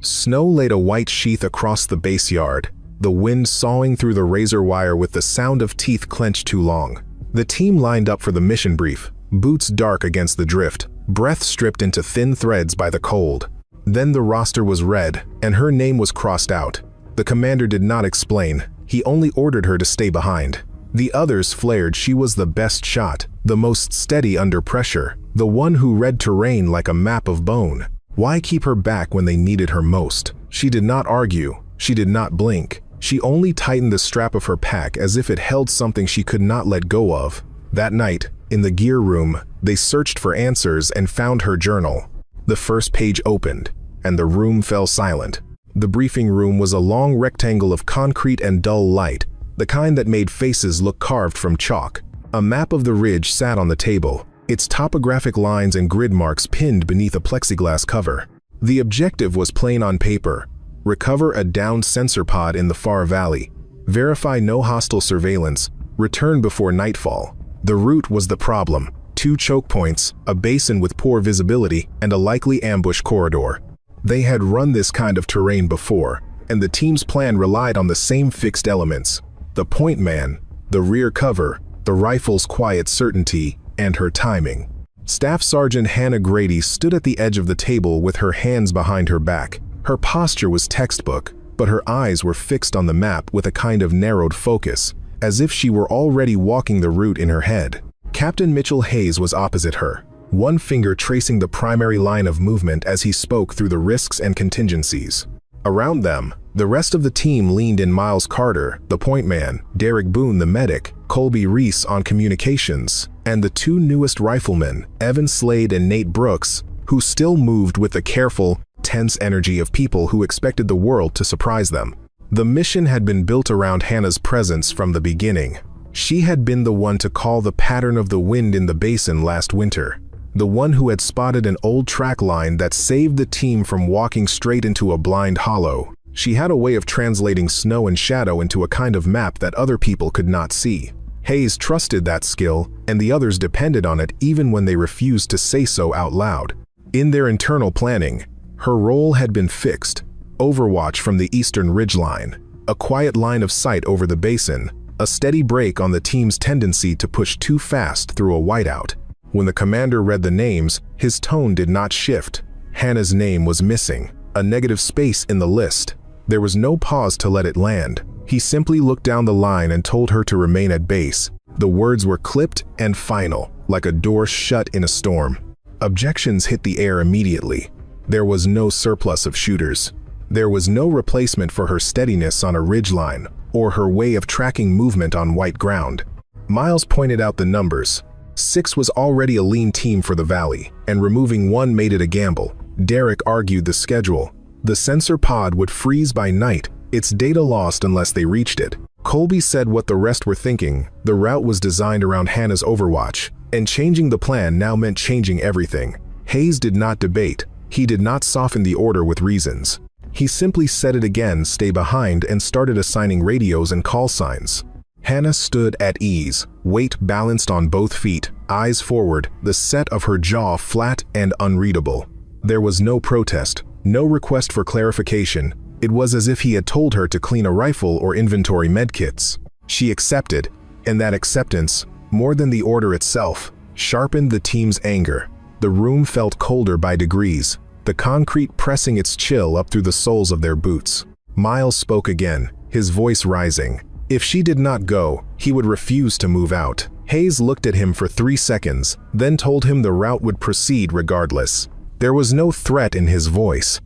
Snow laid a white sheath across the base yard, the wind sawing through the razor wire with the sound of teeth clenched too long. The team lined up for the mission brief, boots dark against the drift, breath stripped into thin threads by the cold. Then the roster was read, and her name was crossed out. The commander did not explain, he only ordered her to stay behind. The others flared she was the best shot, the most steady under pressure, the one who read terrain like a map of bone. Why keep her back when they needed her most? She did not argue, she did not blink. She only tightened the strap of her pack as if it held something she could not let go of. That night, in the gear room, they searched for answers and found her journal. The first page opened, and the room fell silent. The briefing room was a long rectangle of concrete and dull light, the kind that made faces look carved from chalk. A map of the ridge sat on the table, its topographic lines and grid marks pinned beneath a plexiglass cover. The objective was plain on paper: recover a downed sensor pod in the far valley, verify no hostile surveillance, return before nightfall. The route was the problem: 2 choke points, a basin with poor visibility, and a likely ambush corridor. They had run this kind of terrain before, and the team's plan relied on the same fixed elements: the point man, the rear cover, the rifle's quiet certainty, and her timing. Staff Sergeant Hannah Grady stood at the edge of the table with her hands behind her back. Her posture was textbook, but her eyes were fixed on the map with a kind of narrowed focus, as if she were already walking the route in her head. Captain Mitchell Hayes was opposite her, one finger tracing the primary line of movement as he spoke through the risks and contingencies. Around them, the rest of the team leaned in: Miles Carter, the point man, Derek Boone, the medic, Colby Reese on communications, and the 2 newest riflemen, Evan Slade and Nate Brooks, who still moved with the careful, tense energy of people who expected the world to surprise them. The mission had been built around Hannah's presence from the beginning. She had been the one to call the pattern of the wind in the basin last winter, the one who had spotted an old track line that saved the team from walking straight into a blind hollow. She had a way of translating snow and shadow into a kind of map that other people could not see. Hayes trusted that skill, and the others depended on it even when they refused to say so out loud. In their internal planning, her role had been fixed: overwatch from the eastern ridgeline, a quiet line of sight over the basin, a steady brake on the team's tendency to push too fast through a whiteout. When the commander read the names, his tone did not shift. Hannah's name was missing, a negative space in the list. There was no pause to let it land. He simply looked down the line and told her to remain at base. The words were clipped and final, like a door shut in a storm. Objections hit the air immediately. There was no surplus of shooters. There was no replacement for her steadiness on a ridgeline, or her way of tracking movement on white ground. Miles pointed out the numbers. 6 was already a lean team for the valley, and removing 1 made it a gamble. Derek argued the schedule. The sensor pod would freeze by night, its data lost unless they reached it. Colby said what the rest were thinking: the route was designed around Hannah's overwatch, and changing the plan now meant changing everything. Hayes did not debate. He did not soften the order with reasons. He simply said it again: stay behind, and started assigning radios and call signs. Hannah stood at ease, weight balanced on both feet, eyes forward, the set of her jaw flat and unreadable. There was no protest, no request for clarification. It was as if he had told her to clean a rifle or inventory medkits. She accepted, and that acceptance, more than the order itself, sharpened the team's anger. The room felt colder by degrees, the concrete pressing its chill up through the soles of their boots. Miles spoke again, his voice rising. If she did not go, he would refuse to move out. Hayes looked at him for 3 seconds, then told him the route would proceed regardless. There was no threat in his voice.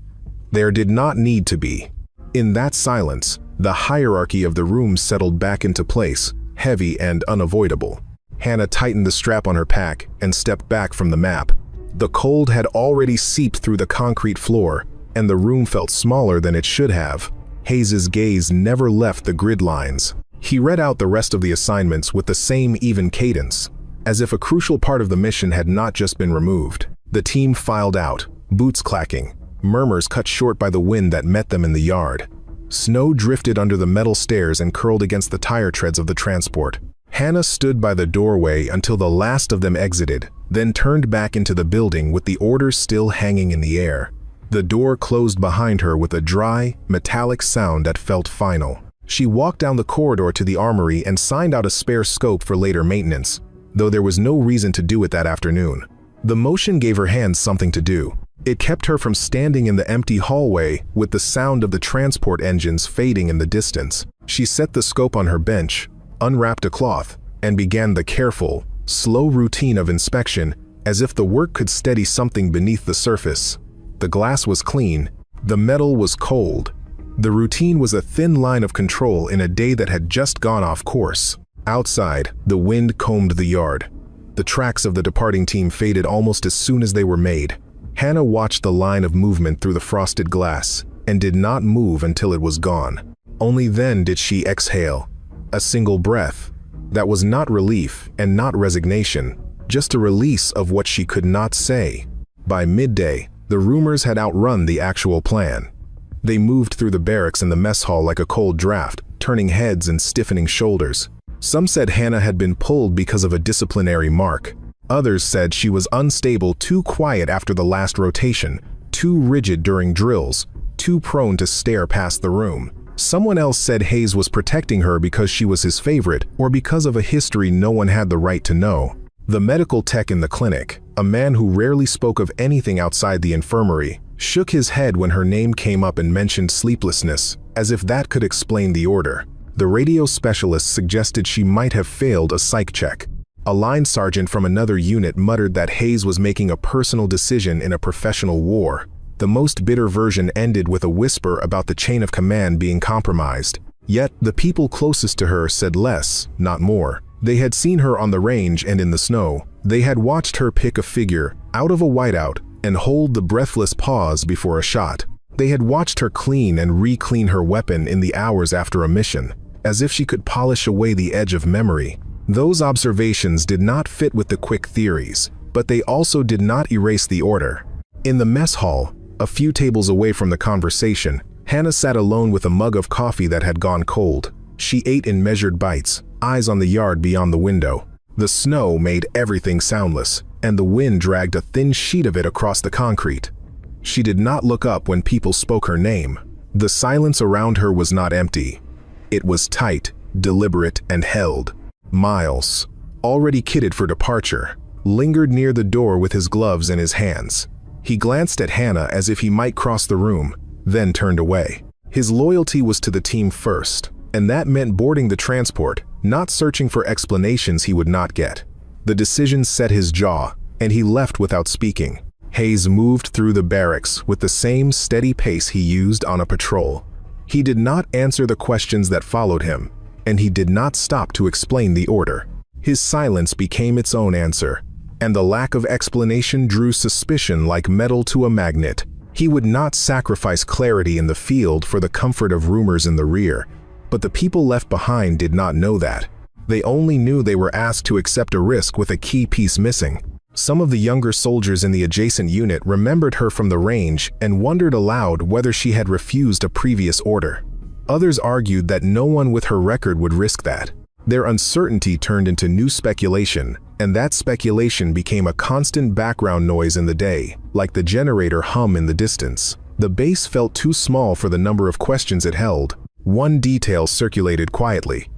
There did not need to be. In that silence, the hierarchy of the room settled back into place, heavy and unavoidable. Hannah tightened the strap on her pack and stepped back from the map. The cold had already seeped through the concrete floor, and the room felt smaller than it should have. Hayes's gaze never left the grid lines. He read out the rest of the assignments with the same even cadence, as if a crucial part of the mission had not just been removed. The team filed out, boots clacking, murmurs cut short by the wind that met them in the yard. Snow drifted under the metal stairs and curled against the tire treads of the transport. Hannah stood by the doorway until the last of them exited, then turned back into the building with the orders still hanging in the air. The door closed behind her with a dry, metallic sound that felt final. She walked down the corridor to the armory and signed out a spare scope for later maintenance, though there was no reason to do it that afternoon. The motion gave her hands something to do. It kept her from standing in the empty hallway with the sound of the transport engines fading in the distance. She set the scope on her bench, unwrapped a cloth, and began the careful, slow routine of inspection, as if the work could steady something beneath the surface. The glass was clean, the metal was cold. The routine was a thin line of control in a day that had just gone off course. Outside, the wind combed the yard. The tracks of the departing team faded almost as soon as they were made. Hannah watched the line of movement through the frosted glass and did not move until it was gone. Only then did she exhale. A single breath. That was not relief and not resignation, just a release of what she could not say. By midday, the rumors had outrun the actual plan. They moved through the barracks and the mess hall like a cold draft, turning heads and stiffening shoulders. Some said Hannah had been pulled because of a disciplinary mark. Others said she was unstable, too quiet after the last rotation, too rigid during drills, too prone to stare past the room. Someone else said Hayes was protecting her because she was his favorite or because of a history no one had the right to know. The medical tech in the clinic, a man who rarely spoke of anything outside the infirmary, shook his head when her name came up and mentioned sleeplessness, as if that could explain the order. The radio specialist suggested she might have failed a psych check. A line sergeant from another unit muttered that Hayes was making a personal decision in a professional war. The most bitter version ended with a whisper about the chain of command being compromised. Yet, the people closest to her said less, not more. They had seen her on the range and in the snow. They had watched her pick a figure out of a whiteout and hold the breathless pause before a shot. They had watched her clean and re-clean her weapon in the hours after a mission, as if she could polish away the edge of memory. Those observations did not fit with the quick theories, but they also did not erase the order. In the mess hall, a few tables away from the conversation, Hannah sat alone with a mug of coffee that had gone cold. She ate in measured bites, eyes on the yard beyond the window. The snow made everything soundless, and the wind dragged a thin sheet of it across the concrete. She did not look up when people spoke her name. The silence around her was not empty. It was tight, deliberate, and held. Miles, already kitted for departure, lingered near the door with his gloves in his hands. He glanced at Hannah as if he might cross the room, then turned away. His loyalty was to the team first, and that meant boarding the transport, not searching for explanations he would not get. The decision set his jaw, and he left without speaking. Hayes moved through the barracks with the same steady pace he used on a patrol. He did not answer the questions that followed him, and he did not stop to explain the order. His silence became its own answer, and the lack of explanation drew suspicion like metal to a magnet. He would not sacrifice clarity in the field for the comfort of rumors in the rear, but the people left behind did not know that. They only knew they were asked to accept a risk with a key piece missing. Some of the younger soldiers in the adjacent unit remembered her from the range and wondered aloud whether she had refused a previous order. Others argued that no one with her record would risk that. Their uncertainty turned into new speculation, and that speculation became a constant background noise in the day, like the generator hum in the distance. The base felt too small for the number of questions it held. One detail circulated quietly.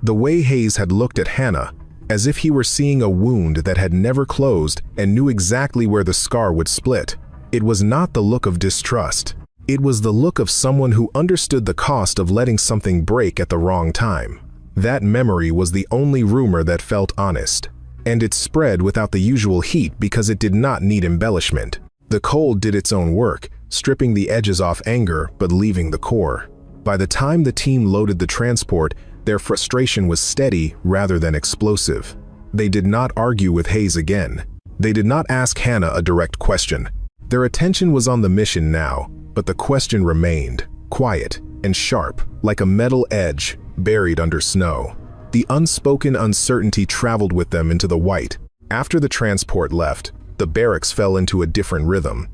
The way Hayes had looked at Hannah, as if he were seeing a wound that had never closed and knew exactly where the scar would split. It was not the look of distrust. It was the look of someone who understood the cost of letting something break at the wrong time. That memory was the only rumor that felt honest, and it spread without the usual heat because it did not need embellishment. The cold did its own work, stripping the edges off anger but leaving the core. By the time the team loaded the transport, their frustration was steady rather than explosive. They did not argue with Hayes again. They did not ask Hannah a direct question. Their attention was on the mission now, but the question remained, quiet and sharp, like a metal edge buried under snow. The unspoken uncertainty traveled with them into the white. After the transport left, the barracks fell into a different rhythm.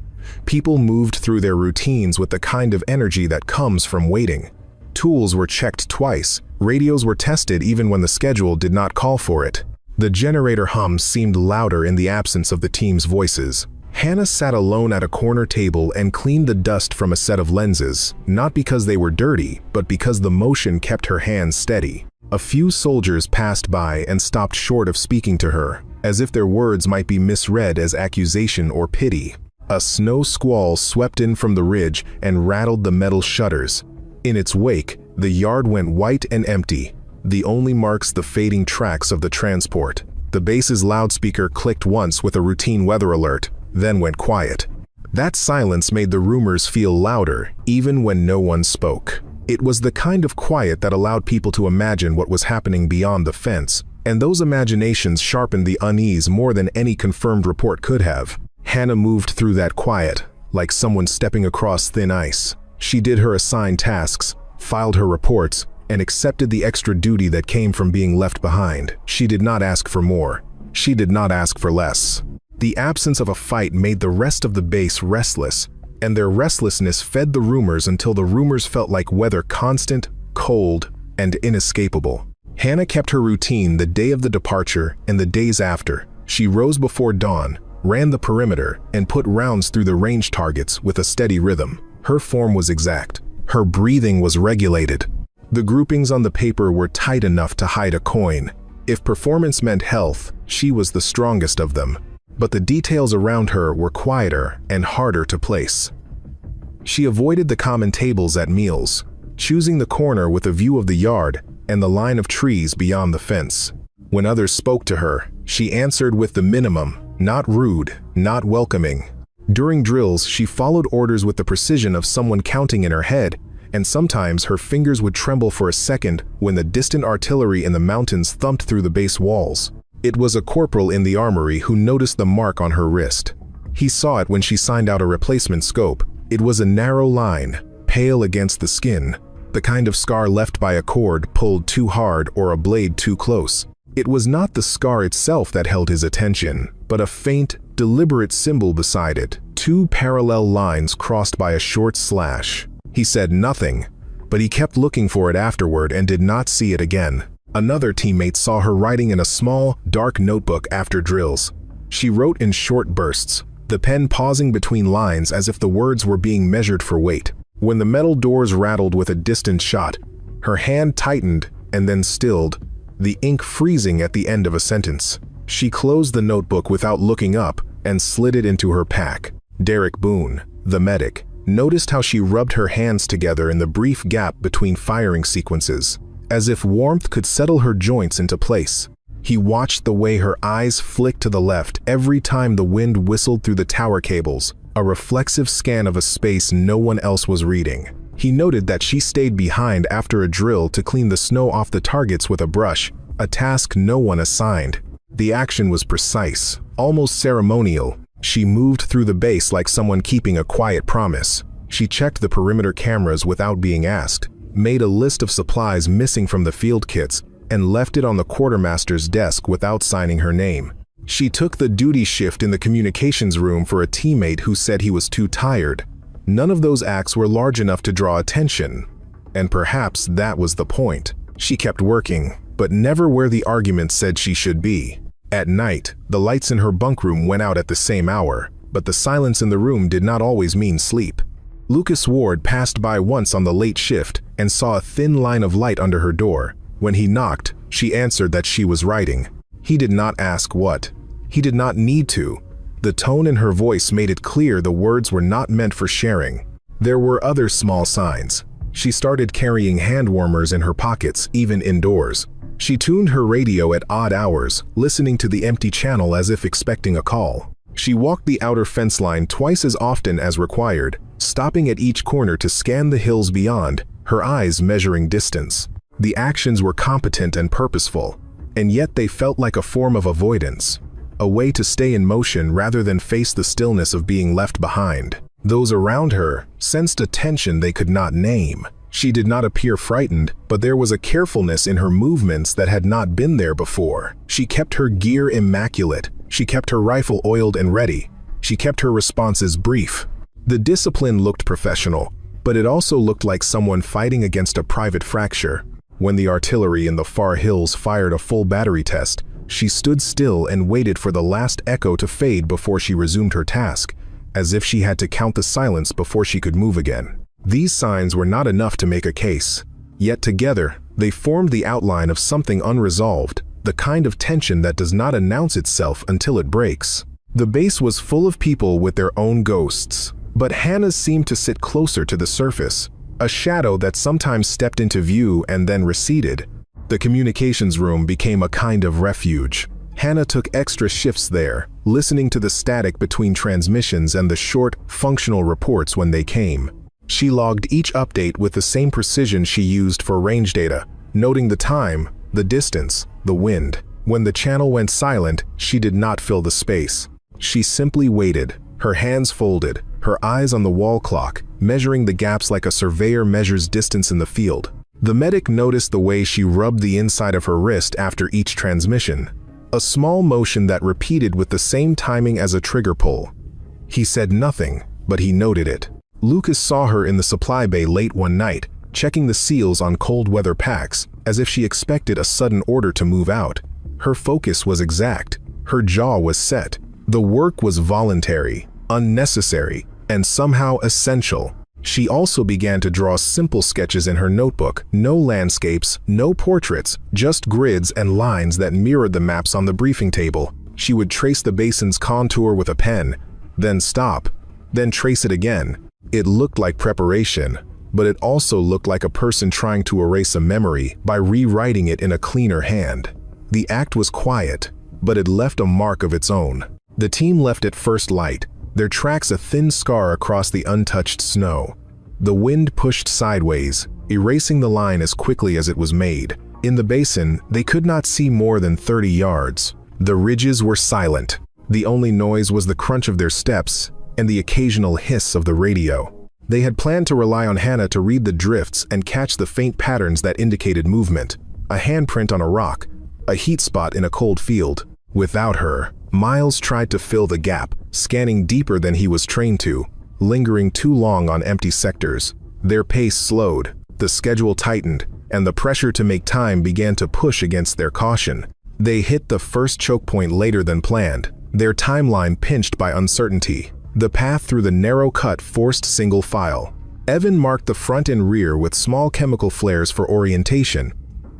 People moved through their routines with the kind of energy that comes from waiting. Tools were checked twice. Radios were tested even when the schedule did not call for it. The generator hum seemed louder in the absence of the team's voices. Hannah sat alone at a corner table and cleaned the dust from a set of lenses, not because they were dirty, but because the motion kept her hands steady. A few soldiers passed by and stopped short of speaking to her, as if their words might be misread as accusation or pity. A snow squall swept in from the ridge and rattled the metal shutters. In its wake, the yard went white and empty, the only marks the fading tracks of the transport. The base's loudspeaker clicked once with a routine weather alert, then went quiet. That silence made the rumors feel louder, even when no one spoke. It was the kind of quiet that allowed people to imagine what was happening beyond the fence, and those imaginations sharpened the unease more than any confirmed report could have. Hannah moved through that quiet, like someone stepping across thin ice. She did her assigned tasks, filed her reports, and accepted the extra duty that came from being left behind. She did not ask for more. She did not ask for less. The absence of a fight made the rest of the base restless, and their restlessness fed the rumors until the rumors felt like weather constant, cold, and inescapable. Hannah kept her routine the day of the departure and the days after. She rose before dawn, ran the perimeter, and put rounds through the range targets with a steady rhythm. Her form was exact. Her breathing was regulated. The groupings on the paper were tight enough to hide a coin. If performance meant health, she was the strongest of them. But the details around her were quieter and harder to place. She avoided the common tables at meals, choosing the corner with a view of the yard and the line of trees beyond the fence. When others spoke to her, she answered with the minimum, not rude, not welcoming. During drills, she followed orders with the precision of someone counting in her head, and sometimes her fingers would tremble for a second when the distant artillery in the mountains thumped through the base walls. It was a corporal in the armory who noticed the mark on her wrist. He saw it when she signed out a replacement scope. It was a narrow line, pale against the skin, the kind of scar left by a cord pulled too hard or a blade too close. It was not the scar itself that held his attention, but a faint, deliberate symbol beside it, two parallel lines crossed by a short slash. He said nothing, but he kept looking for it afterward and did not see it again. Another teammate saw her writing in a small, dark notebook after drills. She wrote in short bursts, the pen pausing between lines as if the words were being measured for weight. When the metal doors rattled with a distant shot, her hand tightened and then stilled, the ink freezing at the end of a sentence. She closed the notebook without looking up and slid it into her pack. Derek Boone, the medic, noticed how she rubbed her hands together in the brief gap between firing sequences, as if warmth could settle her joints into place. He watched the way her eyes flicked to the left every time the wind whistled through the tower cables, a reflexive scan of a space no one else was reading. He noted that she stayed behind after a drill to clean the snow off the targets with a brush, a task no one assigned. The action was precise, almost ceremonial. She moved through the base like someone keeping a quiet promise. She checked the perimeter cameras without being asked, made a list of supplies missing from the field kits, and left it on the quartermaster's desk without signing her name. She took the duty shift in the communications room for a teammate who said he was too tired. None of those acts were large enough to draw attention, and perhaps that was the point. She kept working, but never where the argument said she should be. At night, the lights in her bunk room went out at the same hour, but the silence in the room did not always mean sleep. Lucas Ward passed by once on the late shift and saw a thin line of light under her door. When he knocked, she answered that she was writing. He did not ask what. He did not need to. The tone in her voice made it clear the words were not meant for sharing. There were other small signs. She started carrying hand warmers in her pockets, even indoors. She tuned her radio at odd hours, listening to the empty channel as if expecting a call. She walked the outer fence line twice as often as required, stopping at each corner to scan the hills beyond, her eyes measuring distance. The actions were competent and purposeful, and yet they felt like a form of avoidance, a way to stay in motion rather than face the stillness of being left behind. Those around her sensed a tension they could not name. She did not appear frightened, but there was a carefulness in her movements that had not been there before. She kept her gear immaculate. She kept her rifle oiled and ready. She kept her responses brief. The discipline looked professional, but it also looked like someone fighting against a private fracture. When the artillery in the far hills fired a full battery test, She stood still and waited for the last echo to fade before she resumed her task, as if she had to count the silence before she could move again. These signs were not enough to make a case, yet together they formed the outline of something unresolved, the kind of tension that does not announce itself until it breaks. The base was full of people with their own ghosts, but Hannah's seemed to sit closer to the surface, a shadow that sometimes stepped into view and then receded. The communications room became a kind of refuge. Hannah took extra shifts there, listening to the static between transmissions and the short, functional reports when they came. She logged each update with the same precision she used for range data, noting the time, the distance, the wind. When the channel went silent, she did not fill the space. She simply waited, her hands folded, her eyes on the wall clock, measuring the gaps like a surveyor measures distance in the field. The medic noticed the way she rubbed the inside of her wrist after each transmission, a small motion that repeated with the same timing as a trigger pull. He said nothing, but he noted it. Lucas saw her in the supply bay late one night, checking the seals on cold weather packs, as if she expected a sudden order to move out. Her focus was exact, her jaw was set. The work was voluntary, unnecessary, and somehow essential. She also began to draw simple sketches in her notebook, no landscapes, no portraits, just grids and lines that mirrored the maps on the briefing table. She would trace the basin's contour with a pen, then stop, then trace it again. It looked like preparation, but it also looked like a person trying to erase a memory by rewriting it in a cleaner hand. The act was quiet, but it left a mark of its own. The team left at first light, their tracks a thin scar across the untouched snow. The wind pushed sideways, erasing the line as quickly as it was made. In the basin, they could not see more than 30 yards. The ridges were silent. The only noise was the crunch of their steps and the occasional hiss of the radio. They had planned to rely on Hannah to read the drifts and catch the faint patterns that indicated movement. A handprint on a rock, a heat spot in a cold field. Without her, Miles tried to fill the gap, scanning deeper than he was trained to, lingering too long on empty sectors. Their pace slowed, the schedule tightened, and the pressure to make time began to push against their caution. They hit the first choke point later than planned, their timeline pinched by uncertainty. The path through the narrow cut forced single file. Evan marked the front and rear with small chemical flares for orientation,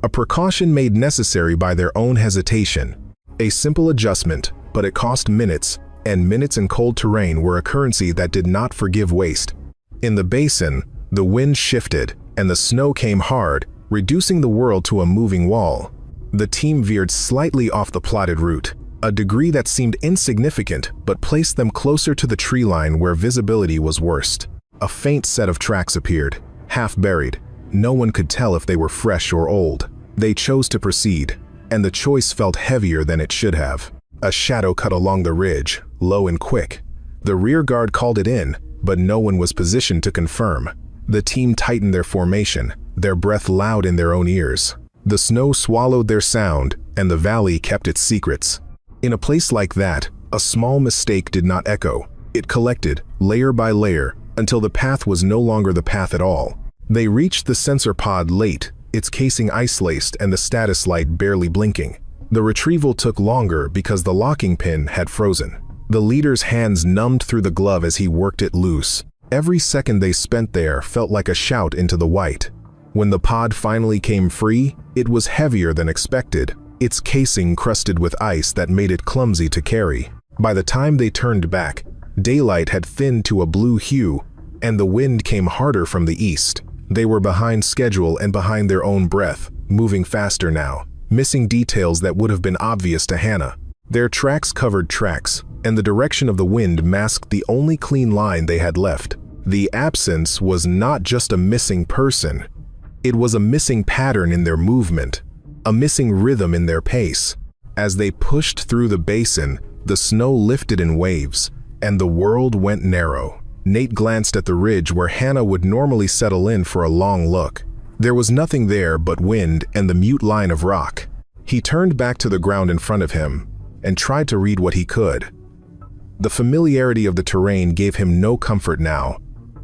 a precaution made necessary by their own hesitation. A simple adjustment, but it cost minutes, and minutes in cold terrain were a currency that did not forgive waste. In the basin, the wind shifted, and the snow came hard, reducing the world to a moving wall. The team veered slightly off the plotted route, a degree that seemed insignificant but placed them closer to the tree line where visibility was worst. A faint set of tracks appeared, half buried. No one could tell if they were fresh or old. They chose to proceed, and the choice felt heavier than it should have. A shadow cut along the ridge, low and quick. The rear guard called it in, but no one was positioned to confirm. The team tightened their formation, their breath loud in their own ears. The snow swallowed their sound, and the valley kept its secrets. In a place like that, a small mistake did not echo. It collected, layer by layer, until the path was no longer the path at all. They reached the sensor pod late, its casing ice-laced and the status light barely blinking. The retrieval took longer because the locking pin had frozen. The leader's hands numbed through the glove as he worked it loose. Every second they spent there felt like a shout into the white. When the pod finally came free, it was heavier than expected, its casing crusted with ice that made it clumsy to carry. By the time they turned back, daylight had thinned to a blue hue, and the wind came harder from the east. They were behind schedule and behind their own breath, moving faster now, missing details that would have been obvious to Hannah. Their tracks covered tracks, and the direction of the wind masked the only clean line they had left. The absence was not just a missing person. It was a missing pattern in their movement, a missing rhythm in their pace. As they pushed through the basin, the snow lifted in waves, and the world went narrow. Nate glanced at the ridge where Hannah would normally settle in for a long look. There was nothing there but wind and the mute line of rock. He turned back to the ground in front of him and tried to read what he could. The familiarity of the terrain gave him no comfort now.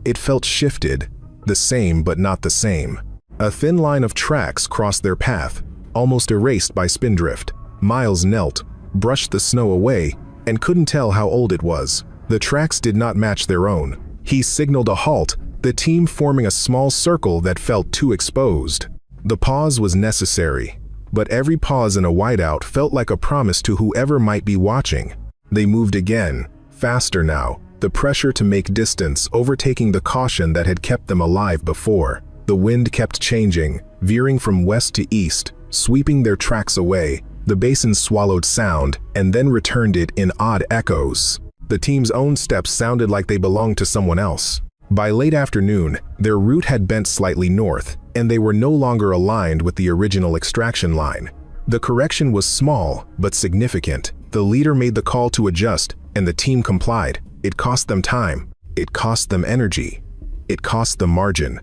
It felt shifted, the same but not the same. A thin line of tracks crossed their path, almost erased by spindrift. Miles knelt, brushed the snow away, and couldn't tell how old it was. The tracks did not match their own. He signaled a halt, the team forming a small circle that felt too exposed. The pause was necessary, but every pause in a whiteout felt like a promise to whoever might be watching. They moved again, faster now, the pressure to make distance overtaking the caution that had kept them alive before. The wind kept changing, veering from west to east, sweeping their tracks away. The basin swallowed sound and then returned it in odd echoes. The team's own steps sounded like they belonged to someone else. By late afternoon, their route had bent slightly north, and they were no longer aligned with the original extraction line. The correction was small, but significant. The leader made the call to adjust, and the team complied. It cost them time. It cost them energy. It cost them margin.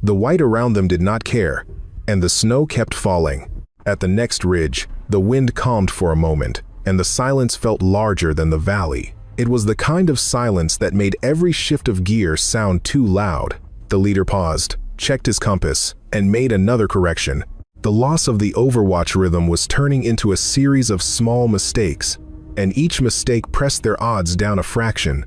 The white around them did not care, and the snow kept falling. At the next ridge, the wind calmed for a moment, and the silence felt larger than the valley. It was the kind of silence that made every shift of gear sound too loud. The leader paused, checked his compass, and made another correction. The loss of the overwatch rhythm was turning into a series of small mistakes, and each mistake pressed their odds down a fraction.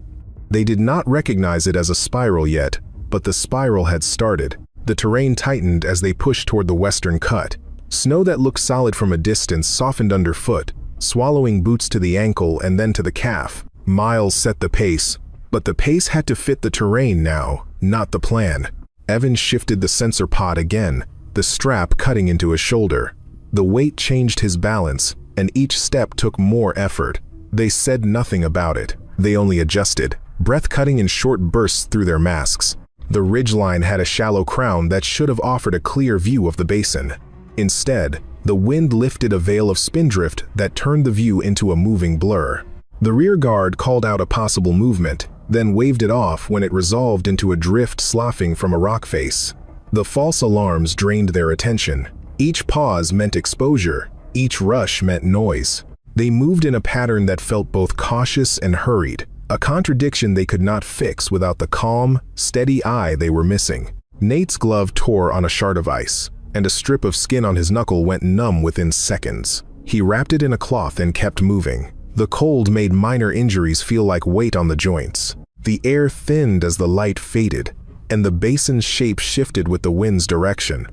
They did not recognize it as a spiral yet, but the spiral had started. The terrain tightened as they pushed toward the western cut. Snow that looked solid from a distance softened underfoot, swallowing boots to the ankle and then to the calf. Miles set the pace, but the pace had to fit the terrain now, not the plan. Evans shifted the sensor pod again, the strap cutting into his shoulder. The weight changed his balance, and each step took more effort. They said nothing about it. They only adjusted, breath cutting in short bursts through their masks. The ridgeline had a shallow crown that should have offered a clear view of the basin. Instead, the wind lifted a veil of spindrift that turned the view into a moving blur. The rear guard called out a possible movement, then waved it off when it resolved into a drift sloughing from a rock face. The false alarms drained their attention. Each pause meant exposure, each rush meant noise. They moved in a pattern that felt both cautious and hurried, a contradiction they could not fix without the calm, steady eye they were missing. Nate's glove tore on a shard of ice, and a strip of skin on his knuckle went numb within seconds. He wrapped it in a cloth and kept moving. The cold made minor injuries feel like weight on the joints. The air thinned as the light faded, and the basin's shape shifted with the wind's direction.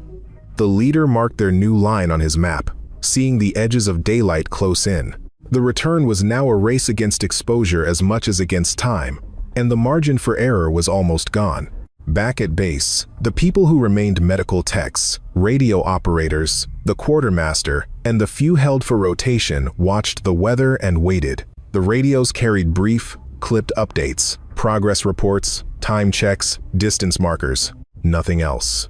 The leader marked their new line on his map, seeing the edges of daylight close in. The return was now a race against exposure as much as against time, and the margin for error was almost gone. Back at base, the people who remained medical techs, radio operators, the quartermaster, and the few held for rotation watched the weather and waited. The radios carried brief, clipped updates, progress reports, time checks, distance markers. Nothing else.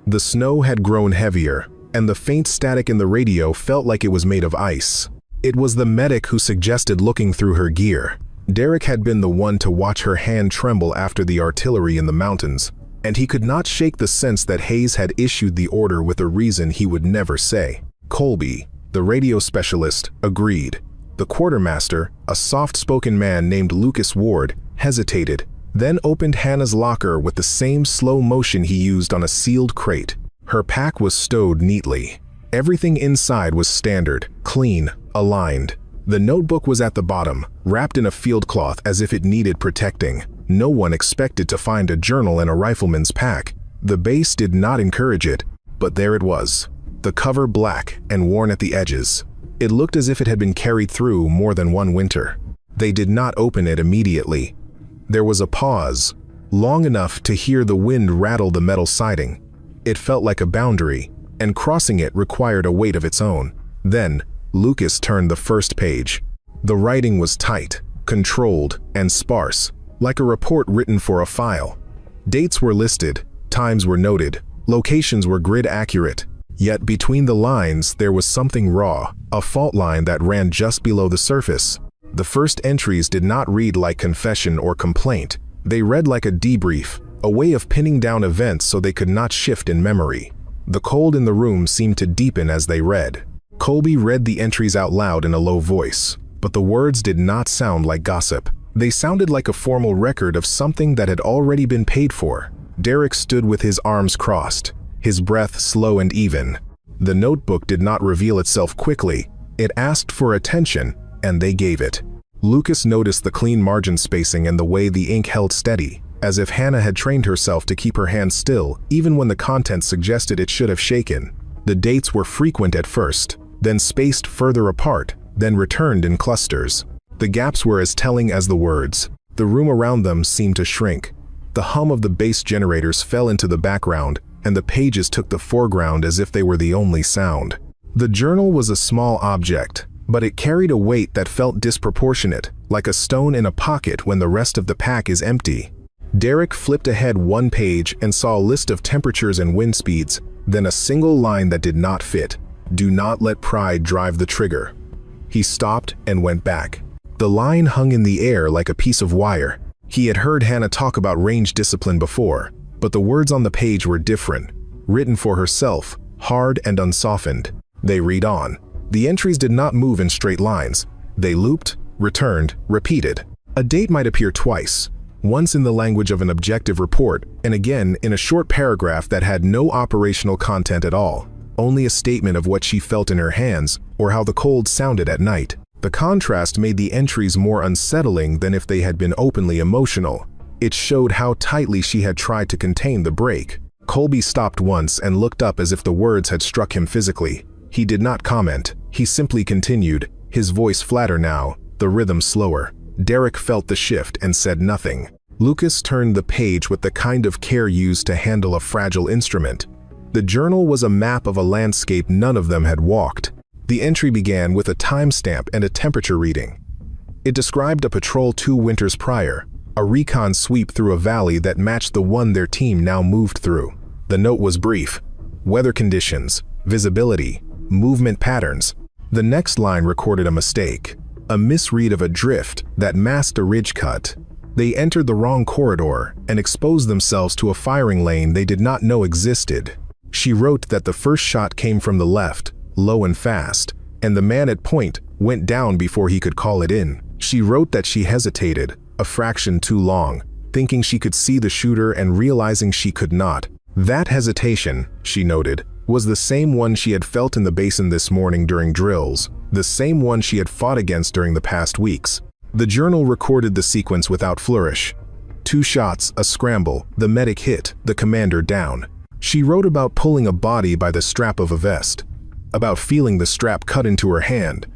The snow had grown heavier, and the faint static in the radio felt like it was made of ice. It was the medic who suggested looking through her gear. Derek had been the one to watch her hand tremble after the artillery in the mountains, and he could not shake the sense that Hayes had issued the order with a reason he would never say. Colby, the radio specialist, agreed. The quartermaster, a soft-spoken man named Lucas Ward, hesitated, then opened Hannah's locker with the same slow motion he used on a sealed crate. Her pack was stowed neatly. Everything inside was standard, clean, aligned. The notebook was at the bottom, wrapped in a field cloth as if it needed protecting. No one expected to find a journal in a rifleman's pack. The base did not encourage it, but there it was. The cover black and worn at the edges. It looked as if it had been carried through more than one winter. They did not open it immediately. There was a pause, long enough to hear the wind rattle the metal siding. It felt like a boundary, and crossing it required a weight of its own. Then, Lucas turned the first page. The writing was tight, controlled, and sparse, like a report written for a file. Dates were listed, times were noted, locations were grid accurate. Yet between the lines there was something raw, a fault line that ran just below the surface. The first entries did not read like confession or complaint. They read like a debrief, a way of pinning down events so they could not shift in memory. The cold in the room seemed to deepen as they read. Colby read the entries out loud in a low voice, but the words did not sound like gossip. They sounded like a formal record of something that had already been paid for. Derek stood with his arms crossed, his breath slow and even. The notebook did not reveal itself quickly. It asked for attention, and they gave it. Lucas noticed the clean margin spacing and the way the ink held steady, as if Hannah had trained herself to keep her hands still even when the content suggested it should have shaken. The dates were frequent at first, then spaced further apart, then returned in clusters. The gaps were as telling as the words. The room around them seemed to shrink. The hum of the bass generators fell into the background, and the pages took the foreground as if they were the only sound. The journal was a small object, but it carried a weight that felt disproportionate, like a stone in a pocket when the rest of the pack is empty. Derek flipped ahead one page and saw a list of temperatures and wind speeds, then a single line that did not fit. Do not let pride drive the trigger. He stopped and went back. The line hung in the air like a piece of wire. He had heard Hannah talk about range discipline before, but the words on the page were different, written for herself, hard and unsoftened. They read on. The entries did not move in straight lines. They looped, returned, repeated. A date might appear twice, once in the language of an objective report, and again in a short paragraph that had no operational content at all, only a statement of what she felt in her hands or how the cold sounded at night. The contrast made the entries more unsettling than if they had been openly emotional. It showed how tightly she had tried to contain the break. Colby stopped once and looked up as if the words had struck him physically. He did not comment. He simply continued, his voice flatter now, the rhythm slower. Derek felt the shift and said nothing. Lucas turned the page with the kind of care used to handle a fragile instrument. The journal was a map of a landscape none of them had walked. The entry began with a timestamp and a temperature reading. It described a patrol 2 winters prior, a recon sweep through a valley that matched the one their team now moved through. The note was brief. Weather conditions, visibility, movement patterns. The next line recorded a mistake, a misread of a drift that masked a ridge cut. They entered the wrong corridor and exposed themselves to a firing lane they did not know existed. She wrote that the first shot came from the left, low and fast, and the man at point went down before he could call it in. She wrote that she hesitated, a fraction too long, thinking she could see the shooter and realizing she could not. That hesitation, she noted, was the same one she had felt in the basin this morning during drills, the same one she had fought against during the past weeks. The journal recorded the sequence without flourish. 2 shots, a scramble, the medic hit, the commander down. She wrote about pulling a body by the strap of a vest, about feeling the strap cut into her hand,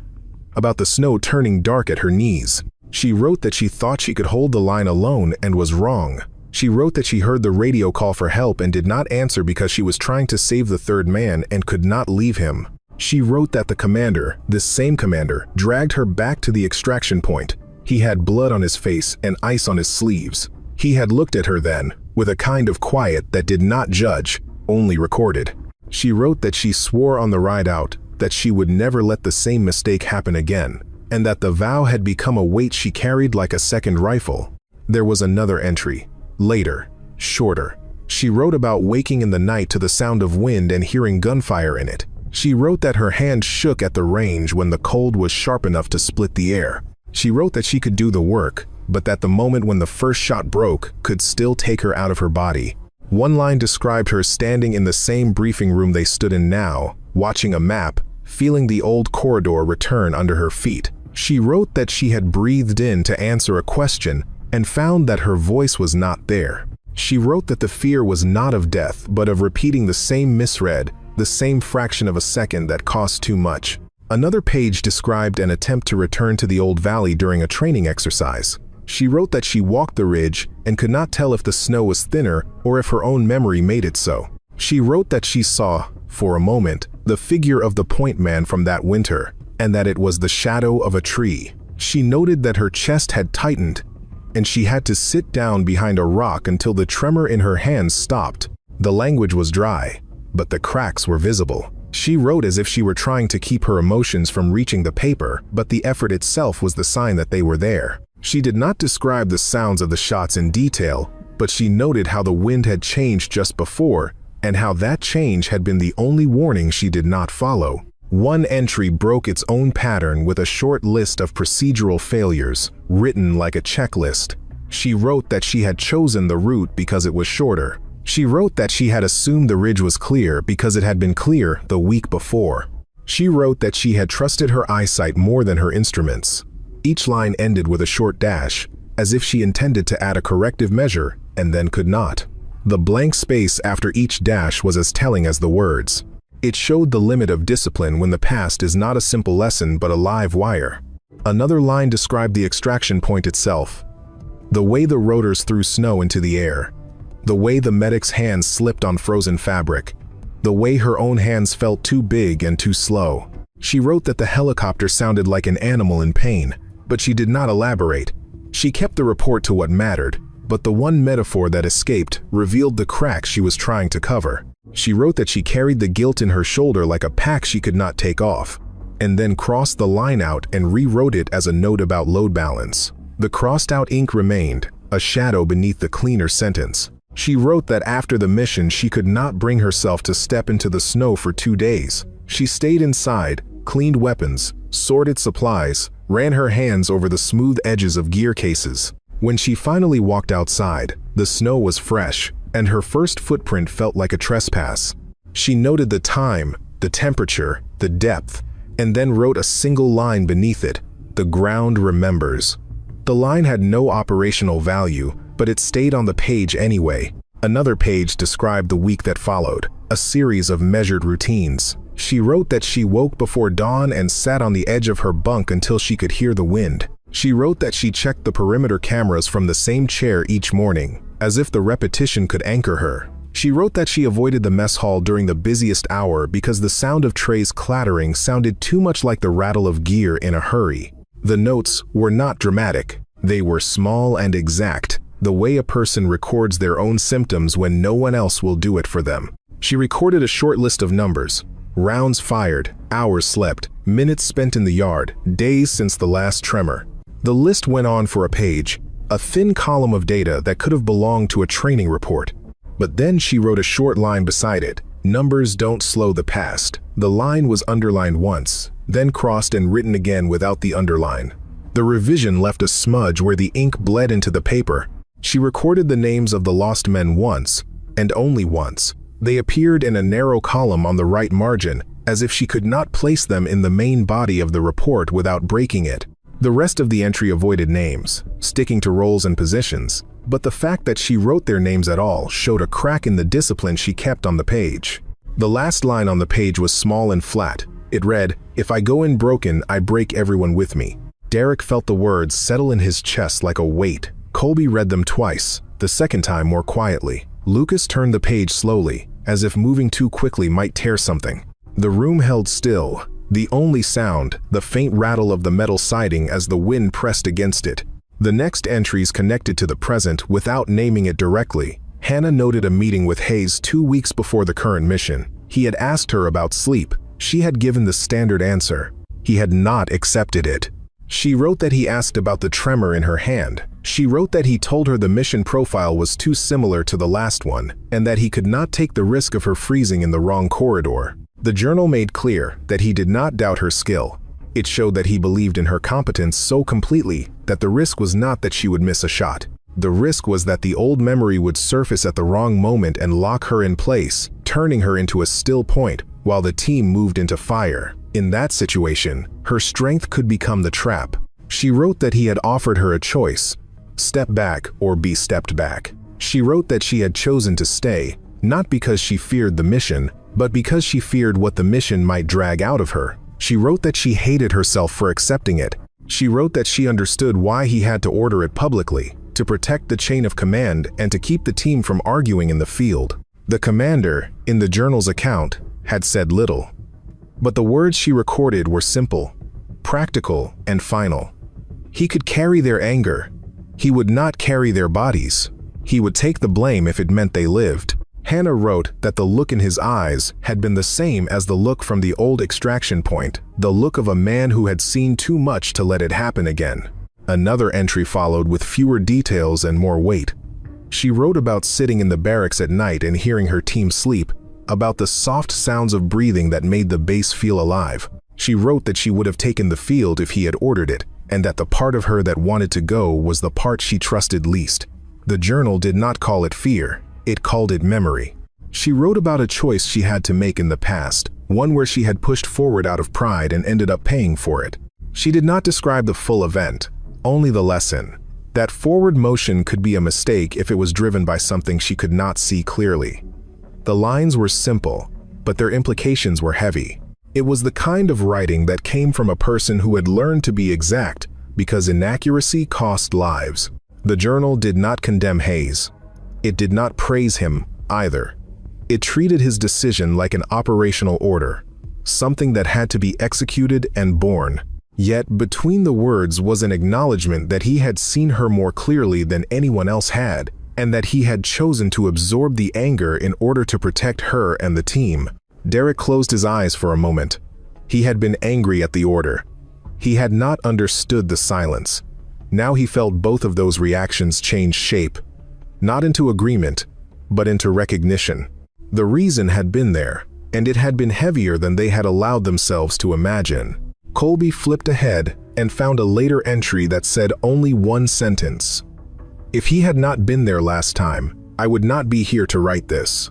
about the snow turning dark at her knees. She wrote that she thought she could hold the line alone and was wrong. She wrote that she heard the radio call for help and did not answer because she was trying to save the third man and could not leave him. She wrote that the commander, this same commander, dragged her back to the extraction point. He had blood on his face and ice on his sleeves. He had looked at her then, with a kind of quiet that did not judge, only recorded. She wrote that she swore on the ride out that she would never let the same mistake happen again, and that the vow had become a weight she carried like a second rifle. There was another entry, later, shorter. She wrote about waking in the night to the sound of wind and hearing gunfire in it. She wrote that her hand shook at the range when the cold was sharp enough to split the air. She wrote that she could do the work, but that the moment when the first shot broke could still take her out of her body. One line described her standing in the same briefing room they stood in now, watching a map, feeling the old corridor return under her feet. She wrote that she had breathed in to answer a question and found that her voice was not there. She wrote that the fear was not of death, but of repeating the same misread, the same fraction of a second that cost too much. Another page described an attempt to return to the old valley during a training exercise. She wrote that she walked the ridge and could not tell if the snow was thinner or if her own memory made it so. She wrote that she saw, for a moment, the figure of the point man from that winter, and that it was the shadow of a tree. She noted that her chest had tightened, and she had to sit down behind a rock until the tremor in her hands stopped. The language was dry, but the cracks were visible. She wrote as if she were trying to keep her emotions from reaching the paper, but the effort itself was the sign that they were there. She did not describe the sounds of the shots in detail, but she noted how the wind had changed just before, and how that change had been the only warning she did not follow. One entry broke its own pattern with a short list of procedural failures, written like a checklist. She wrote that she had chosen the route because it was shorter. She wrote that she had assumed the ridge was clear because it had been clear the week before. She wrote that she had trusted her eyesight more than her instruments. Each line ended with a short dash, as if she intended to add a corrective measure and then could not. The blank space after each dash was as telling as the words. It showed the limit of discipline when the past is not a simple lesson but a live wire. Another line described the extraction point itself. The way the rotors threw snow into the air. The way the medic's hands slipped on frozen fabric. The way her own hands felt too big and too slow. She wrote that the helicopter sounded like an animal in pain, but she did not elaborate. She kept the report to what mattered, but the one metaphor that escaped revealed the cracks she was trying to cover. She wrote that she carried the guilt in her shoulder like a pack she could not take off, and then crossed the line out and rewrote it as a note about load balance. The crossed-out ink remained, a shadow beneath the cleaner sentence. She wrote that after the mission she could not bring herself to step into the snow for 2 days. She stayed inside, cleaned weapons, sorted supplies, ran her hands over the smooth edges of gear cases. When she finally walked outside, the snow was fresh, and her first footprint felt like a trespass. She noted the time, the temperature, the depth, and then wrote a single line beneath it: "The ground remembers." The line had no operational value, but it stayed on the page anyway. Another page described the week that followed, a series of measured routines. She wrote that she woke before dawn and sat on the edge of her bunk until she could hear the wind. She wrote that she checked the perimeter cameras from the same chair each morning, as if the repetition could anchor her. She wrote that she avoided the mess hall during the busiest hour because the sound of trays clattering sounded too much like the rattle of gear in a hurry. The notes were not dramatic. They were small and exact, the way a person records their own symptoms when no one else will do it for them. She recorded a short list of numbers: rounds fired, hours slept, minutes spent in the yard, days since the last tremor. The list went on for a page, a thin column of data that could have belonged to a training report. But then she wrote a short line beside it: "Numbers don't slow the past." The line was underlined once, then crossed and written again without the underline. The revision left a smudge where the ink bled into the paper. She recorded the names of the lost men once, and only once. They appeared in a narrow column on the right margin, as if she could not place them in the main body of the report without breaking it. The rest of the entry avoided names, sticking to roles and positions, but the fact that she wrote their names at all showed a crack in the discipline she kept on the page. The last line on the page was small and flat. It read, "If I go in broken, I break everyone with me." Derek felt the words settle in his chest like a weight. Colby read them twice, the second time more quietly. Lucas turned the page slowly, as if moving too quickly might tear something. The room held still, the only sound, the faint rattle of the metal siding as the wind pressed against it. The next entries connected to the present without naming it directly. Hannah noted a meeting with Hayes 2 weeks before the current mission. He had asked her about sleep. She had given the standard answer. He had not accepted it. She wrote that he asked about the tremor in her hand. She wrote that he told her the mission profile was too similar to the last one, and that he could not take the risk of her freezing in the wrong corridor. The journal made clear that he did not doubt her skill. It showed that he believed in her competence so completely that the risk was not that she would miss a shot. The risk was that the old memory would surface at the wrong moment and lock her in place, turning her into a still point while the team moved into fire. In that situation, her strength could become the trap. She wrote that he had offered her a choice: step back or be stepped back. She wrote that she had chosen to stay, not because she feared the mission, but because she feared what the mission might drag out of her. She wrote that she hated herself for accepting it. She wrote that she understood why he had to order it publicly, to protect the chain of command and to keep the team from arguing in the field. The commander, in the journal's account, had said little. But the words she recorded were simple, practical, and final. He could carry their anger. He would not carry their bodies. He would take the blame if it meant they lived. Hannah wrote that the look in his eyes had been the same as the look from the old extraction point, the look of a man who had seen too much to let it happen again. Another entry followed with fewer details and more weight. She wrote about sitting in the barracks at night and hearing her team sleep, about the soft sounds of breathing that made the base feel alive. She wrote that she would have taken the field if he had ordered it, and that the part of her that wanted to go was the part she trusted least. The journal did not call it fear, it called it memory. She wrote about a choice she had to make in the past, one where she had pushed forward out of pride and ended up paying for it. She did not describe the full event, only the lesson. That forward motion could be a mistake if it was driven by something she could not see clearly. The lines were simple, but their implications were heavy. It was the kind of writing that came from a person who had learned to be exact because inaccuracy cost lives. The journal did not condemn Hayes. It did not praise him either. It treated his decision like an operational order, something that had to be executed and borne. Yet between the words was an acknowledgement that he had seen her more clearly than anyone else had, and that he had chosen to absorb the anger in order to protect her and the team. Derek closed his eyes for a moment. He had been angry at the order. He had not understood the silence. Now he felt both of those reactions change shape, not into agreement, but into recognition. The reason had been there, and it had been heavier than they had allowed themselves to imagine. Colby flipped ahead and found a later entry that said only one sentence. "If he had not been there last time, I would not be here to write this."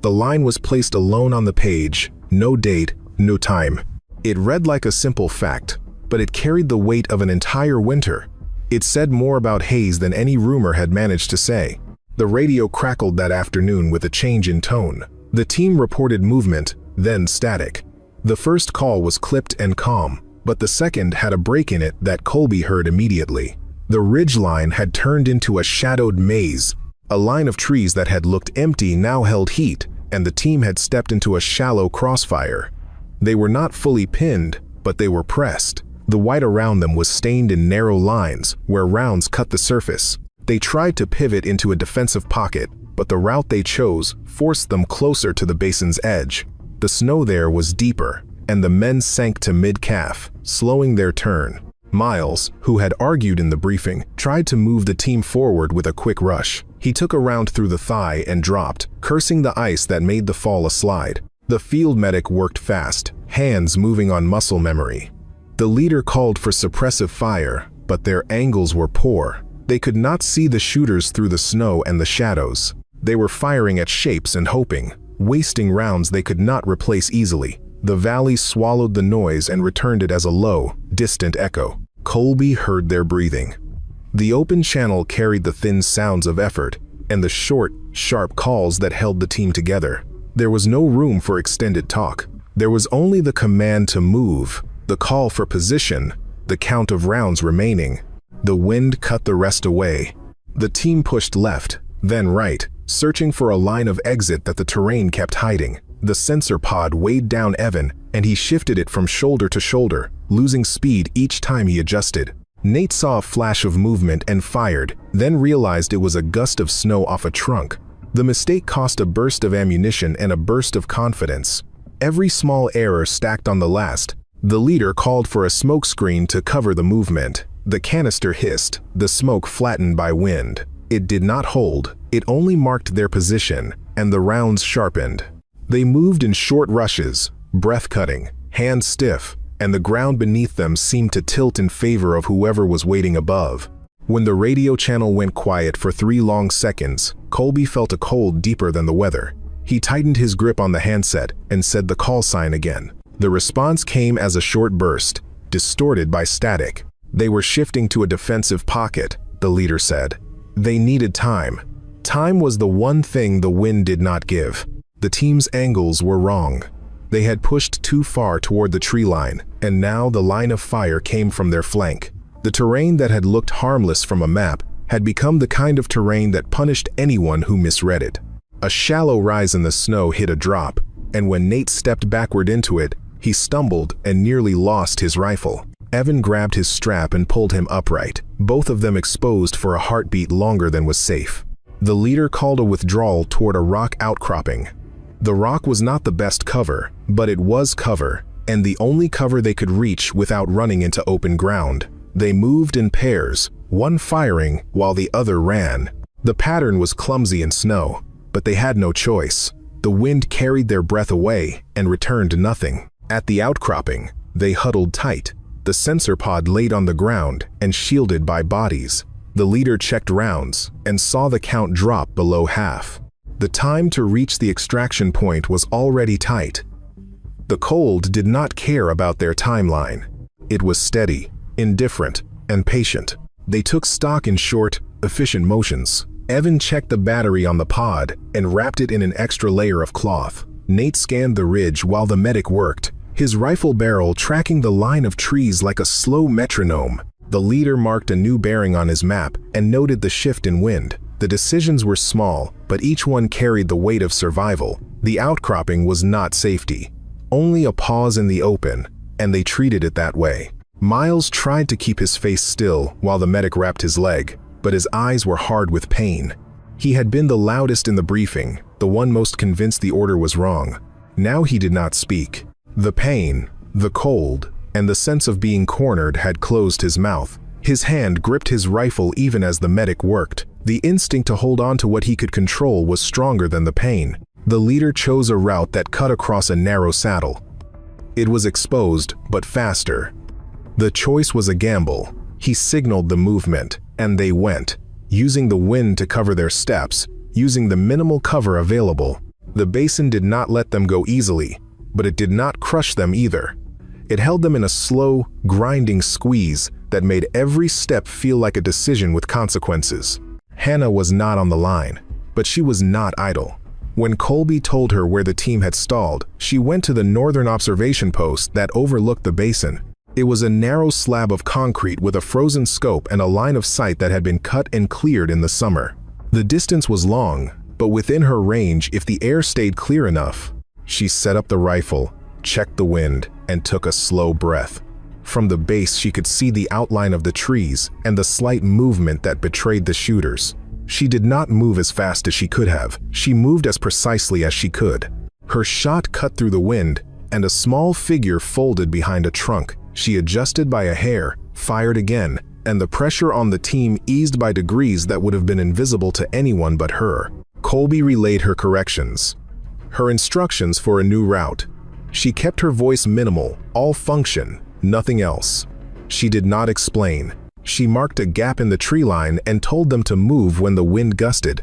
The line was placed alone on the page, no date, no time. It read like a simple fact, but it carried the weight of an entire winter. It said more about Hayes than any rumor had managed to say. The radio crackled that afternoon with a change in tone. The team reported movement, then static. The first call was clipped and calm, but the second had a break in it that Colby heard immediately. The ridge line had turned into a shadowed maze. A line of trees that had looked empty now held heat, and the team had stepped into a shallow crossfire. They were not fully pinned, but they were pressed. The white around them was stained in narrow lines, where rounds cut the surface. They tried to pivot into a defensive pocket, but the route they chose forced them closer to the basin's edge. The snow there was deeper, and the men sank to mid-calf, slowing their turn. Miles, who had argued in the briefing, tried to move the team forward with a quick rush. He took a round through the thigh and dropped, cursing the ice that made the fall a slide. The field medic worked fast, hands moving on muscle memory. The leader called for suppressive fire, but their angles were poor. They could not see the shooters through the snow and the shadows. They were firing at shapes and hoping, wasting rounds they could not replace easily. The valley swallowed the noise and returned it as a low, distant echo. Colby heard their breathing. The open channel carried the thin sounds of effort and the short, sharp calls that held the team together. There was no room for extended talk. There was only the command to move, the call for position, the count of rounds remaining. The wind cut the rest away. The team pushed left, then right, searching for a line of exit that the terrain kept hiding. The sensor pod weighed down Evan, and he shifted it from shoulder to shoulder, losing speed each time he adjusted. Nate saw a flash of movement and fired, then realized it was a gust of snow off a trunk. The mistake cost a burst of ammunition and a burst of confidence. Every small error stacked on the last. The leader called for a smoke screen to cover the movement. The canister hissed, the smoke flattened by wind. It did not hold, it only marked their position, and the rounds sharpened. They moved in short rushes, breath-cutting, hands stiff, and the ground beneath them seemed to tilt in favor of whoever was waiting above. When the radio channel went quiet for 3 long seconds, Colby felt a cold deeper than the weather. He tightened his grip on the handset and said the call sign again. The response came as a short burst, distorted by static. They were shifting to a defensive pocket, the leader said. They needed time. Time was the one thing the wind did not give. The team's angles were wrong. They had pushed too far toward the tree line, and now the line of fire came from their flank. The terrain that had looked harmless from a map had become the kind of terrain that punished anyone who misread it. A shallow rise in the snow hit a drop, and when Nate stepped backward into it, he stumbled and nearly lost his rifle. Evan grabbed his strap and pulled him upright, both of them exposed for a heartbeat longer than was safe. The leader called a withdrawal toward a rock outcropping. The rock was not the best cover, but it was cover, and the only cover they could reach without running into open ground. They moved in pairs, one firing while the other ran. The pattern was clumsy in snow, but they had no choice. The wind carried their breath away and returned nothing. At the outcropping, they huddled tight, the sensor pod laid on the ground and shielded by bodies. The leader checked rounds and saw the count drop below half. The time to reach the extraction point was already tight. The cold did not care about their timeline. It was steady, indifferent, and patient. They took stock in short, efficient motions. Evan checked the battery on the pod and wrapped it in an extra layer of cloth. Nate scanned the ridge while the medic worked, his rifle barrel tracking the line of trees like a slow metronome. The leader marked a new bearing on his map and noted the shift in wind. The decisions were small, but each one carried the weight of survival. The outcropping was not safety, only a pause in the open, and they treated it that way. Miles tried to keep his face still while the medic wrapped his leg, but his eyes were hard with pain. He had been the loudest in the briefing, the one most convinced the order was wrong. Now he did not speak. The pain, the cold, and the sense of being cornered had closed his mouth. His hand gripped his rifle even as the medic worked. The instinct to hold on to what he could control was stronger than the pain. The leader chose a route that cut across a narrow saddle. It was exposed, but faster. The choice was a gamble. He signaled the movement, and they went, using the wind to cover their steps, using the minimal cover available. The basin did not let them go easily, but it did not crush them either. It held them in a slow, grinding squeeze that made every step feel like a decision with consequences. Hannah was not on the line, but she was not idle. When Colby told her where the team had stalled, she went to the northern observation post that overlooked the basin. It was a narrow slab of concrete with a frozen scope and a line of sight that had been cut and cleared in the summer. The distance was long, but within her range if the air stayed clear enough. She set up the rifle, checked the wind, and took a slow breath. From the base she could see the outline of the trees and the slight movement that betrayed the shooters. She did not move as fast as she could have. She moved as precisely as she could. Her shot cut through the wind, and a small figure folded behind a trunk. She adjusted by a hair, fired again, and the pressure on the team eased by degrees that would have been invisible to anyone but her. Colby relayed her corrections, her instructions for a new route. She kept her voice minimal, all function, nothing else. She did not explain. She marked a gap in the tree line and told them to move when the wind gusted,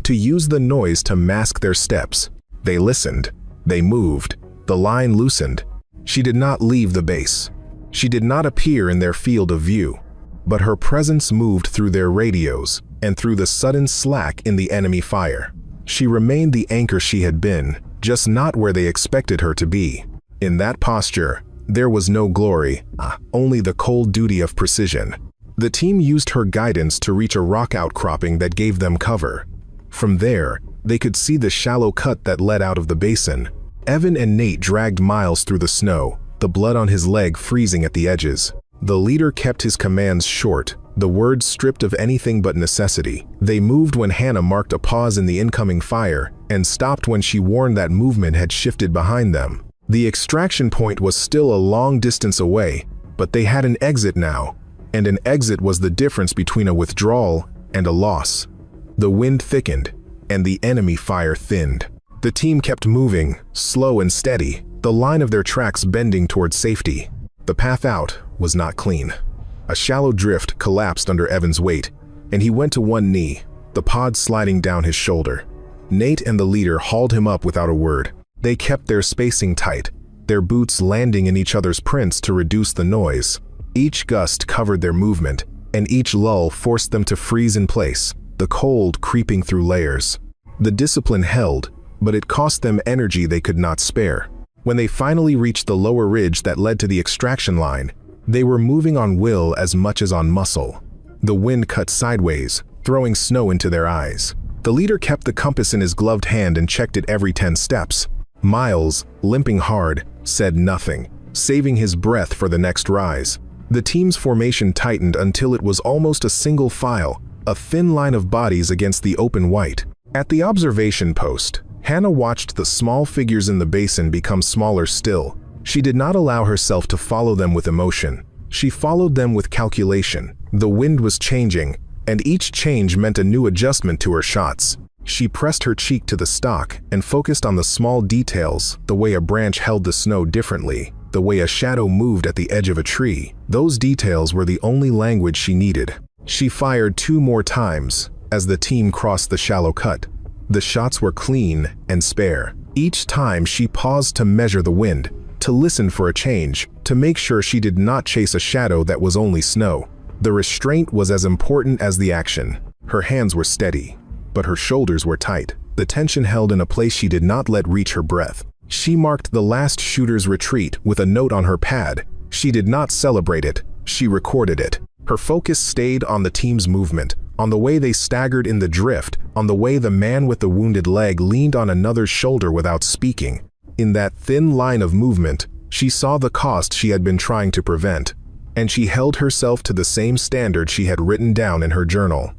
to use the noise to mask their steps. They listened. They moved. The line loosened. She did not leave the base. She did not appear in their field of view, but her presence moved through their radios and through the sudden slack in the enemy fire. She remained the anchor she had been, just not where they expected her to be. In that posture, there was no glory, only the cold duty of precision. The team used her guidance to reach a rock outcropping that gave them cover. From there, they could see the shallow cut that led out of the basin. Evan and Nate dragged Miles through the snow, the blood on his leg freezing at the edges. The leader kept his commands short, the words stripped of anything but necessity. They moved when Hannah marked a pause in the incoming fire, and stopped when she warned that movement had shifted behind them. The extraction point was still a long distance away, but they had an exit now, and an exit was the difference between a withdrawal and a loss. The wind thickened, and the enemy fire thinned. The team kept moving, slow and steady, the line of their tracks bending towards safety. The path out was not clean. A shallow drift collapsed under Evan's weight, and he went to one knee, the pod sliding down his shoulder. Nate and the leader hauled him up without a word. They kept their spacing tight, their boots landing in each other's prints to reduce the noise. Each gust covered their movement, and each lull forced them to freeze in place, the cold creeping through layers. The discipline held, but it cost them energy they could not spare. When they finally reached the lower ridge that led to the extraction line, they were moving on will as much as on muscle. The wind cut sideways, throwing snow into their eyes. The leader kept the compass in his gloved hand and checked it every 10 steps. Miles, limping hard, said nothing, saving his breath for the next rise. The team's formation tightened until it was almost a single file, a thin line of bodies against the open white. At the observation post, Hannah watched the small figures in the basin become smaller still. She did not allow herself to follow them with emotion. She followed them with calculation. The wind was changing, and each change meant a new adjustment to her shots. She pressed her cheek to the stock and focused on the small details, the way a branch held the snow differently, the way a shadow moved at the edge of a tree. Those details were the only language she needed. She fired 2 more times as the team crossed the shallow cut. The shots were clean and spare. Each time she paused to measure the wind, to listen for a change, to make sure she did not chase a shadow that was only snow. The restraint was as important as the action. Her hands were steady, but her shoulders were tight, the tension held in a place she did not let reach her breath. She marked the last shooter's retreat with a note on her pad. She did not celebrate it, she recorded it. Her focus stayed on the team's movement, on the way they staggered in the drift, on the way the man with the wounded leg leaned on another's shoulder without speaking. In that thin line of movement, she saw the cost she had been trying to prevent, and she held herself to the same standard she had written down in her journal.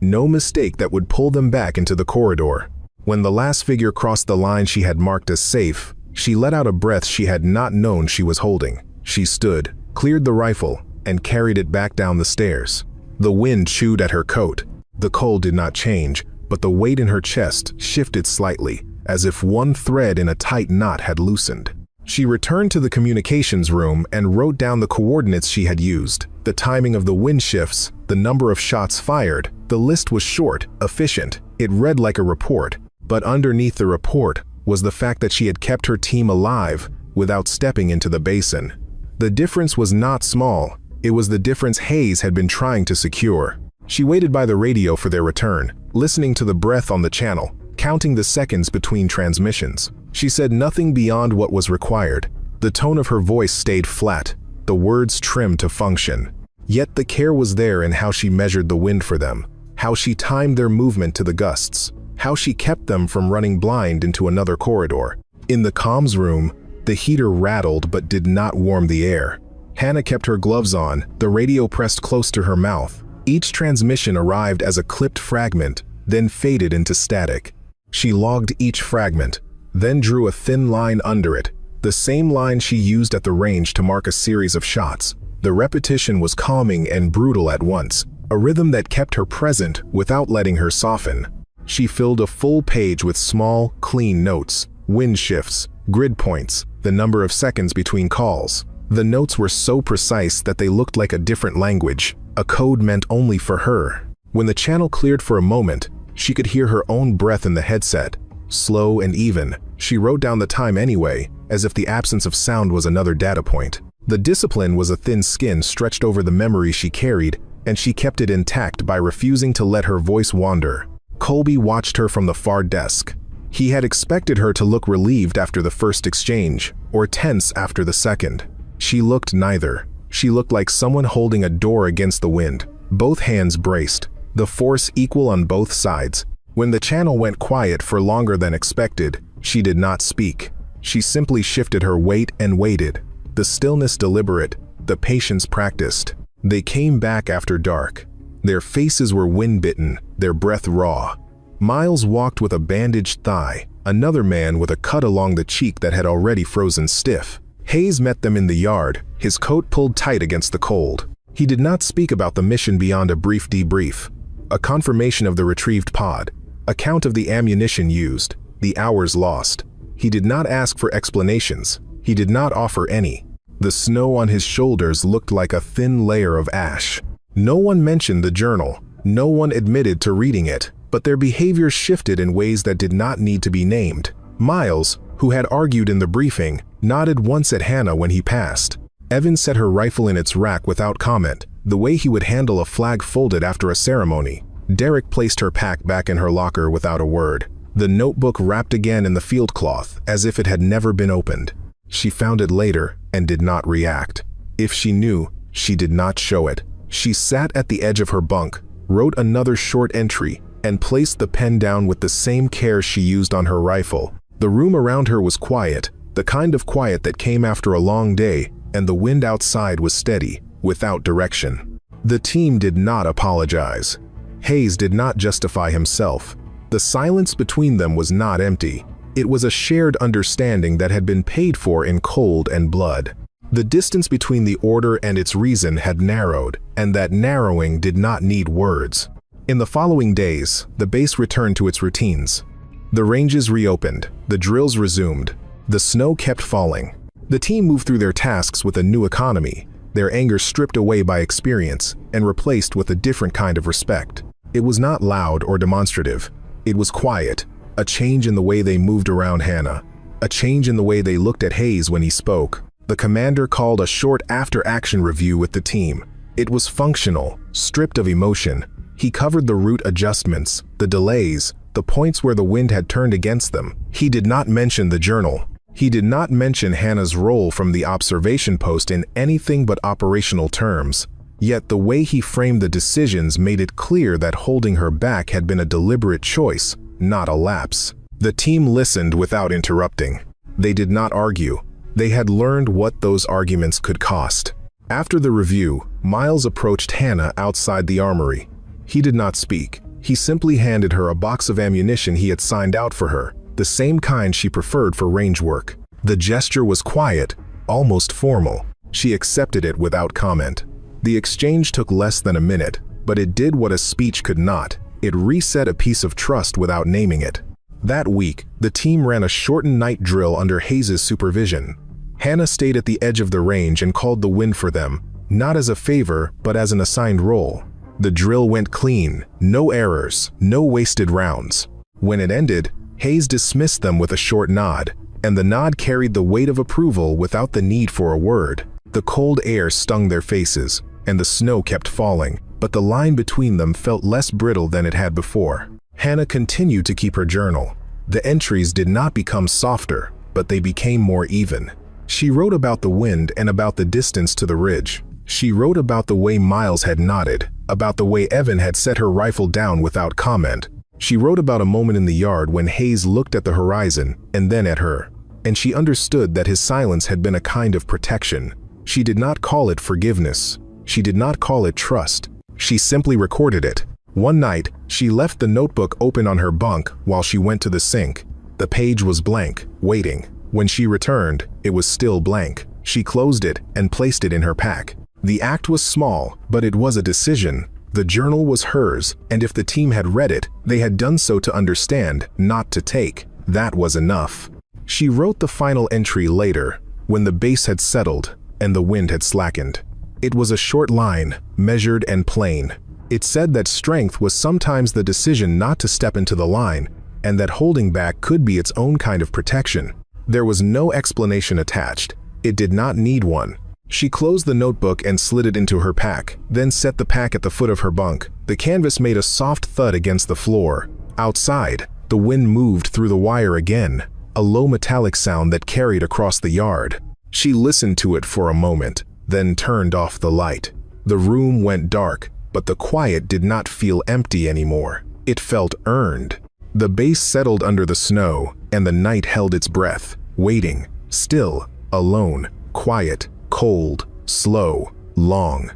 No mistake that would pull them back into the corridor. When the last figure crossed the line she had marked as safe, she let out a breath she had not known she was holding. She stood, cleared the rifle, and carried it back down the stairs. The wind chewed at her coat. The cold did not change, but the weight in her chest shifted slightly, as if one thread in a tight knot had loosened. She returned to the communications room and wrote down the coordinates she had used, the timing of the wind shifts, the number of shots fired. The list was short, efficient. It read like a report, but underneath the report was the fact that she had kept her team alive without stepping into the basin. The difference was not small. It was the difference Hayes had been trying to secure. She waited by the radio for their return, listening to the breath on the channel, counting the seconds between transmissions. She said nothing beyond what was required. The tone of her voice stayed flat, the words trimmed to function. Yet the care was there in how she measured the wind for them, how she timed their movement to the gusts, how she kept them from running blind into another corridor. In the comms room, the heater rattled but did not warm the air. Hannah kept her gloves on, the radio pressed close to her mouth. Each transmission arrived as a clipped fragment, then faded into static. She logged each fragment, then drew a thin line under it, the same line she used at the range to mark a series of shots. The repetition was calming and brutal at once, a rhythm that kept her present without letting her soften. She filled a full page with small, clean notes, wind shifts, grid points, the number of seconds between calls. The notes were so precise that they looked like a different language, a code meant only for her. When the channel cleared for a moment, she could hear her own breath in the headset, slow and even. She wrote down the time anyway, as if the absence of sound was another data point. The discipline was a thin skin stretched over the memory she carried, and she kept it intact by refusing to let her voice wander. Colby watched her from the far desk. He had expected her to look relieved after the first exchange, or tense after the second. She looked neither. She looked like someone holding a door against the wind, both hands braced, the force equal on both sides. When the channel went quiet for longer than expected, she did not speak. She simply shifted her weight and waited, the stillness deliberate, the patience practiced. They came back after dark. Their faces were wind-bitten, their breath raw. Miles walked with a bandaged thigh, another man with a cut along the cheek that had already frozen stiff. Hayes met them in the yard, his coat pulled tight against the cold. He did not speak about the mission beyond a brief debrief, a confirmation of the retrieved pod, a count of the ammunition used, the hours lost. He did not ask for explanations. He did not offer any. The snow on his shoulders looked like a thin layer of ash. No one mentioned the journal. No one admitted to reading it, but their behavior shifted in ways that did not need to be named. Miles, who had argued in the briefing, nodded once at Hannah when he passed. Evan set her rifle in its rack without comment, the way he would handle a flag folded after a ceremony. Derek placed her pack back in her locker without a word. The notebook wrapped again in the field cloth, as if it had never been opened. She found it later and did not react. If she knew, she did not show it. She sat at the edge of her bunk, wrote another short entry, and placed the pen down with the same care she used on her rifle. The room around her was quiet, the kind of quiet that came after a long day, and the wind outside was steady, without direction. The team did not apologize. Hayes did not justify himself. The silence between them was not empty. It was a shared understanding that had been paid for in cold and blood. The distance between the order and its reason had narrowed, and that narrowing did not need words. In the following days, the base returned to its routines. The ranges reopened, the drills resumed, the snow kept falling. The team moved through their tasks with a new economy, their anger stripped away by experience and replaced with a different kind of respect. It was not loud or demonstrative. It was quiet, a change in the way they moved around Hannah, a change in the way they looked at Hayes when he spoke. The commander called a short after-action review with the team. It was functional, stripped of emotion. He covered the route adjustments, the delays, the points where the wind had turned against them. He did not mention the journal. He did not mention Hannah's role from the observation post in anything but operational terms. Yet the way he framed the decisions made it clear that holding her back had been a deliberate choice, not a lapse. The team listened without interrupting. They did not argue. They had learned what those arguments could cost. After the review, Miles approached Hannah outside the armory. He did not speak. He simply handed her a box of ammunition he had signed out for her, the same kind she preferred for range work. The gesture was quiet, almost formal. She accepted it without comment. The exchange took less than a minute, but it did what a speech could not. It reset a piece of trust without naming it. That week, the team ran a shortened night drill under Hayes' supervision. Hannah stayed at the edge of the range and called the wind for them, not as a favor, but as an assigned role. The drill went clean, no errors, no wasted rounds. When it ended, Hayes dismissed them with a short nod, and the nod carried the weight of approval without the need for a word. The cold air stung their faces, and the snow kept falling, but the line between them felt less brittle than it had before. Hannah continued to keep her journal. The entries did not become softer, but they became more even. She wrote about the wind and about the distance to the ridge. She wrote about the way Miles had nodded, about the way Evan had set her rifle down without comment. She wrote about a moment in the yard when Hayes looked at the horizon and then at her, and she understood that his silence had been a kind of protection. She did not call it forgiveness. She did not call it trust. She simply recorded it. One night, she left the notebook open on her bunk while she went to the sink. The page was blank, waiting. When she returned, it was still blank. She closed it and placed it in her pack. The act was small, but it was a decision. The journal was hers, and if the team had read it, they had done so to understand, not to take. That was enough. She wrote the final entry later, when the base had settled and the wind had slackened. It was a short line, measured and plain. It said that strength was sometimes the decision not to step into the line, and that holding back could be its own kind of protection. There was no explanation attached. It did not need one. She closed the notebook and slid it into her pack, then set the pack at the foot of her bunk. The canvas made a soft thud against the floor. Outside, the wind moved through the wire again, a low metallic sound that carried across the yard. She listened to it for a moment, then turned off the light. The room went dark, but the quiet did not feel empty anymore. It felt earned. The base settled under the snow, and the night held its breath, waiting, still, alone, quiet, cold, slow, long.